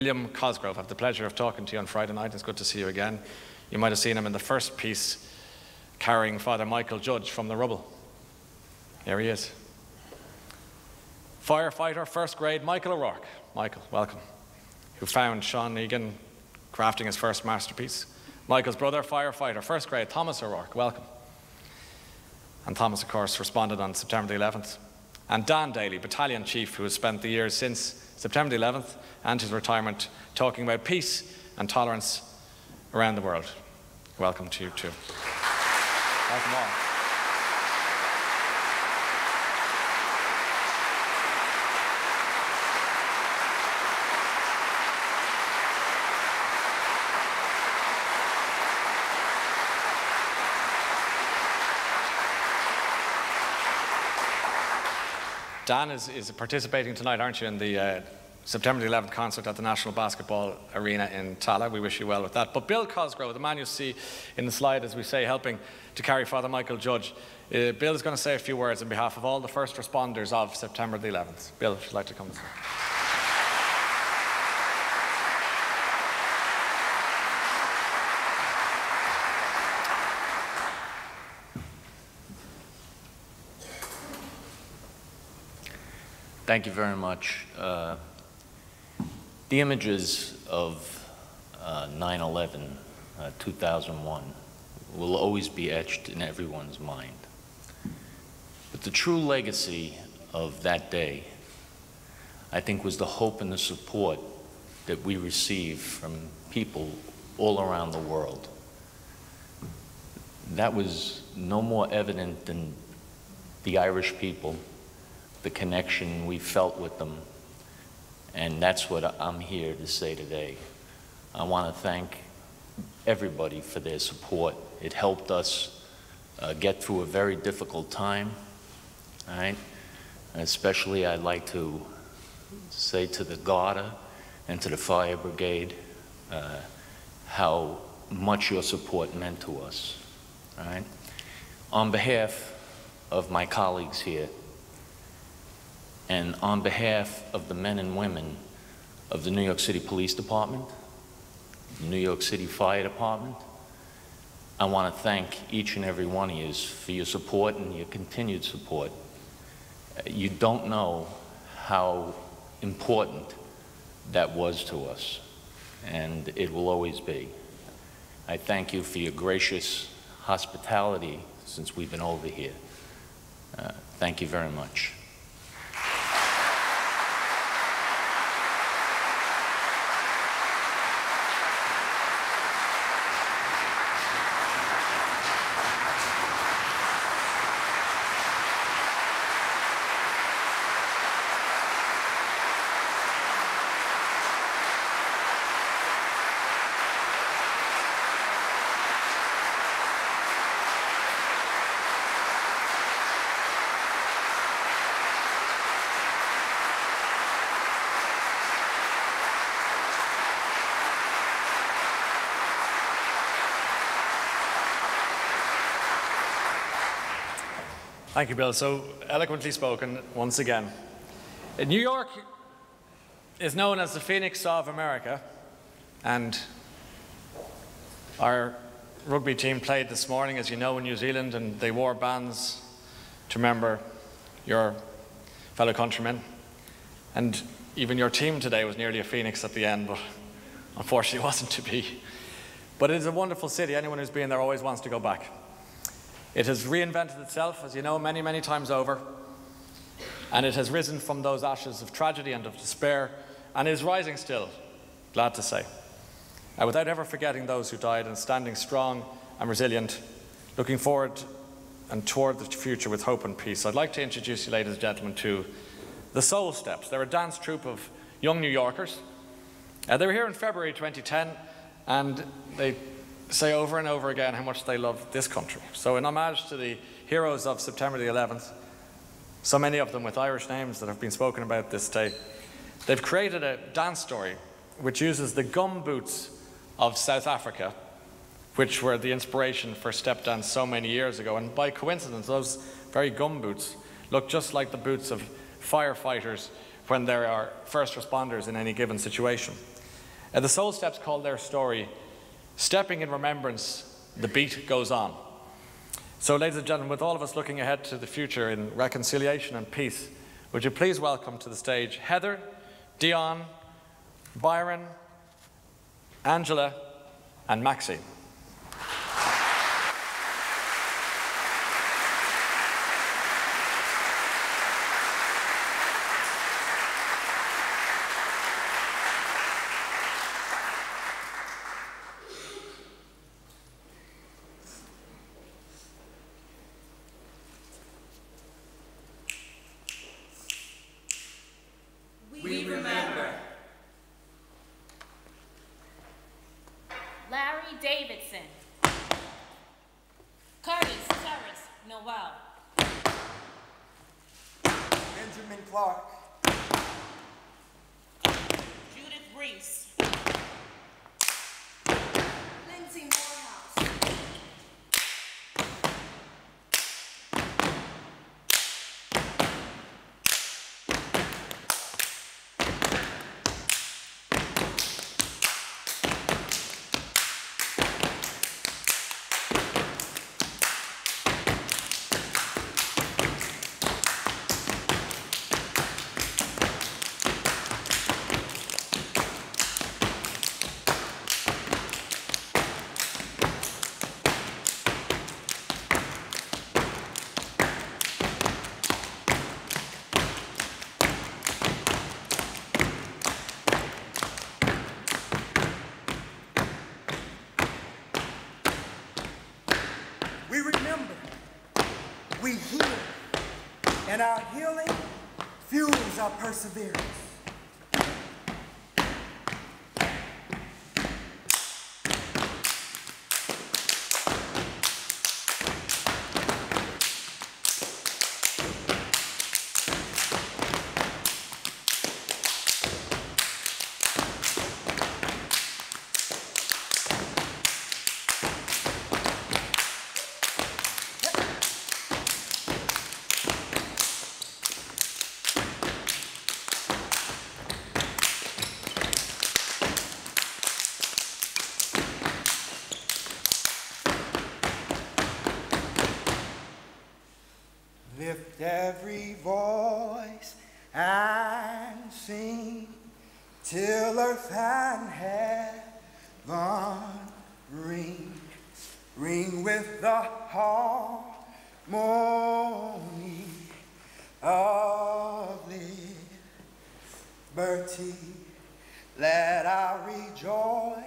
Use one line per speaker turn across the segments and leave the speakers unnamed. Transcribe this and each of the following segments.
William Cosgrove. I have the pleasure of talking to you on Friday night. It's good to see you again. You might have seen him in the first piece carrying Father Michael Judge from the rubble. Here he is. Firefighter, first grade, Michael O'Rourke. Michael, welcome. Who found Sean Egan crafting his first masterpiece. Michael's brother, firefighter, first grade, Thomas O'Rourke, welcome. And Thomas, of course, responded on September the 11th. And Dan Daly, battalion chief, who has spent the years since September the 11th and his retirement talking about peace and tolerance around the world. Welcome to you too. Welcome all. Dan is participating tonight, aren't you, in the September the 11th concert at the National Basketball Arena in Tallaght. We wish you well with that. But Bill Cosgrove, the man you see in the slide, as we say, helping to carry Father Michael Judge, Bill is going to say a few words on behalf of all the first responders of September the 11th. Bill, if you'd like to come.
Thank you very much. The images of 9/11, 2001, will always be etched in everyone's mind. But the true legacy of that day, I think, was the hope and the support that we received from people all around the world. That was no more evident than the Irish people, the connection we felt with them, and that's what I'm here to say today. I want to thank everybody for their support. It helped us get through a very difficult time, all right? And especially I'd like to say to the Garda and to the Fire Brigade how much your support meant to us, all right? On behalf of my colleagues here, and on behalf of the men and women of the New York City Police Department, the New York City Fire Department, I want to thank each and every one of you for your support and your continued support. You don't know how important that was to us, and it will always be. I thank you for your gracious hospitality since we've been over here. Thank you very much.
Thank you, Bill. So eloquently spoken once again. New York is known as the Phoenix of America, and our rugby team played this morning, as you know, in New Zealand, and they wore bands to remember your fellow countrymen. And even your team today was nearly a phoenix at the end, but unfortunately it wasn't to be. But it is a wonderful city. Anyone who's been there always wants to go back. It has reinvented itself, as you know, many, many times over, and it has risen from those ashes of tragedy and of despair, and is rising still, glad to say, without ever forgetting those who died, and standing strong and resilient, looking forward and toward the future with hope and peace. I'd like to introduce you, ladies and gentlemen, to the Soul Steps. They're a dance troupe of young New Yorkers. They were here in February 2010, and they say over and over again how much they love this country. So in homage to the heroes of September the 11th, so many of them with Irish names that have been spoken about this day, they've created a dance story which uses the gum boots of South Africa, which were the inspiration for step dance so many years ago. And by coincidence, those very gum boots look just like the boots of firefighters when there are first responders in any given situation. The Soul Steps call their story, Stepping in Remembrance, the Beat Goes On. So, ladies and gentlemen, with all of us looking ahead to the future in reconciliation and peace, would you please welcome to the stage Heather, Dion, Byron, Angela, and Maxine.
We remember
Larry Davidson, Curtis Terrace Noel,
Benjamin Clark,
Judith Reese,
Lindsay Morehouse,
we remember, we heal, and our healing fuels our perseverance. Lift every voice and sing till earth and heaven ring, ring with the harmony of liberty. Let our rejoicing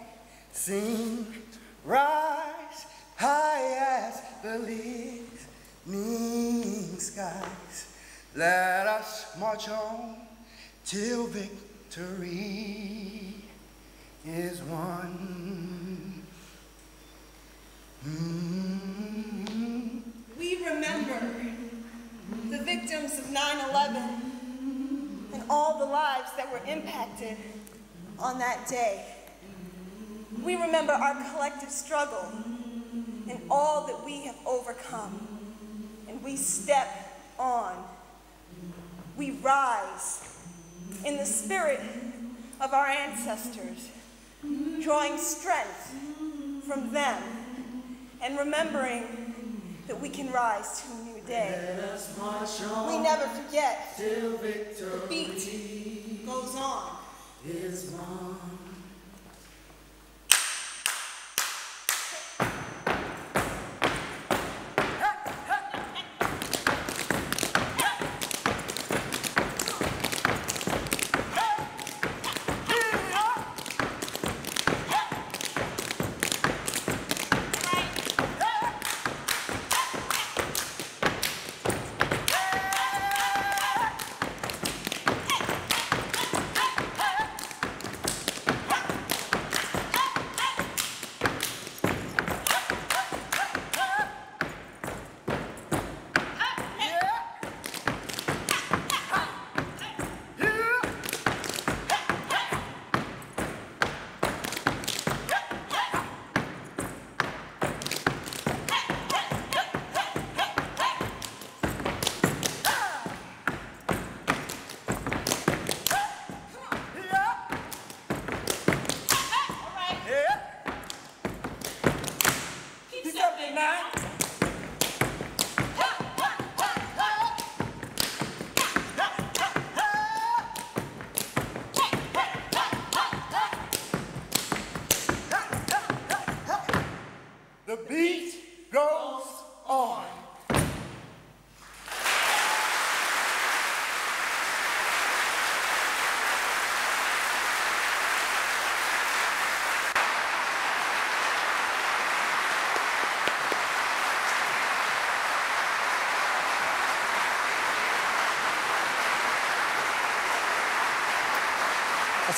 rise high as the listening skies. Let us march on till victory is won.
we remember the victims of 9/11 and all the lives that were impacted on that day. We remember our collective struggle and all that we have overcome. And we step on. We rise in the spirit of our ancestors, drawing strength from them and remembering that we can rise to a new day. We never forget. The beat goes on.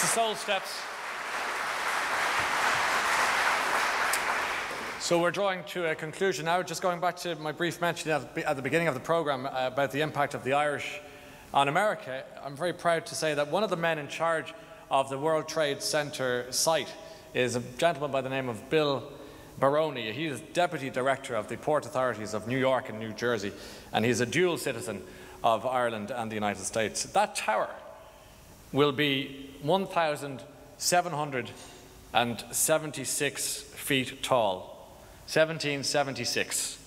That's the Soul Steps. So we're drawing to a conclusion now. Just going back to my brief mention at the beginning of the programme about the impact of the Irish on America, I'm very proud to say that one of the men in charge of the World Trade Center site is a gentleman by the name of Bill Baroni. He is Deputy Director of the Port Authorities of New York and New Jersey, and he's a dual citizen of Ireland and the United States. That tower will be 1,776 feet tall. 1776,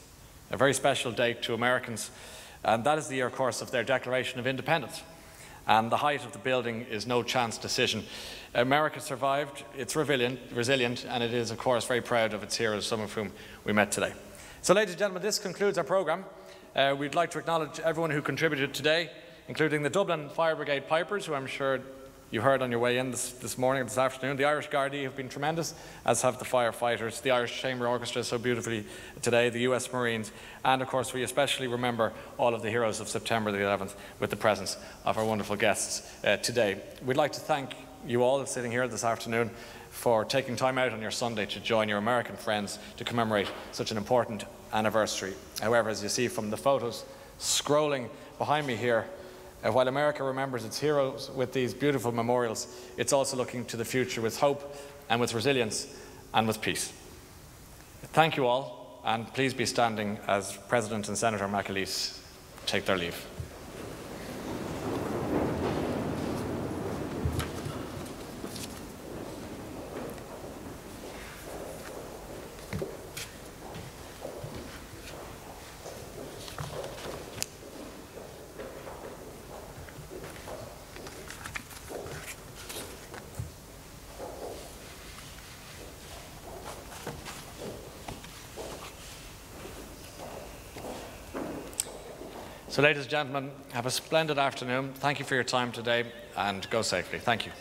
a very special date to Americans, and that is the year, of course, of their Declaration of Independence. And the height of the building is no chance decision. America survived, it's resilient, and it is, of course, very proud of its heroes, some of whom we met today. So, ladies and gentlemen, this concludes our programme. We'd like to acknowledge everyone who contributed today, including the Dublin Fire Brigade Pipers, who I'm sure you heard on your way in this morning, this afternoon. The Irish Gardaí have been tremendous, as have the firefighters, the Irish Chamber Orchestra so beautifully today, the US Marines, and of course we especially remember all of the heroes of September the 11th with the presence of our wonderful guests today. We'd like to thank you all sitting here this afternoon for taking time out on your Sunday to join your American friends to commemorate such an important anniversary. However, as you see from the photos scrolling behind me here, while America remembers its heroes with these beautiful memorials, it's also looking to the future with hope and with resilience and with peace. Thank you all, and please be standing as President and Senator McAleese take their leave. So, ladies and gentlemen, have a splendid afternoon. Thank you for your time today, and go safely. Thank you.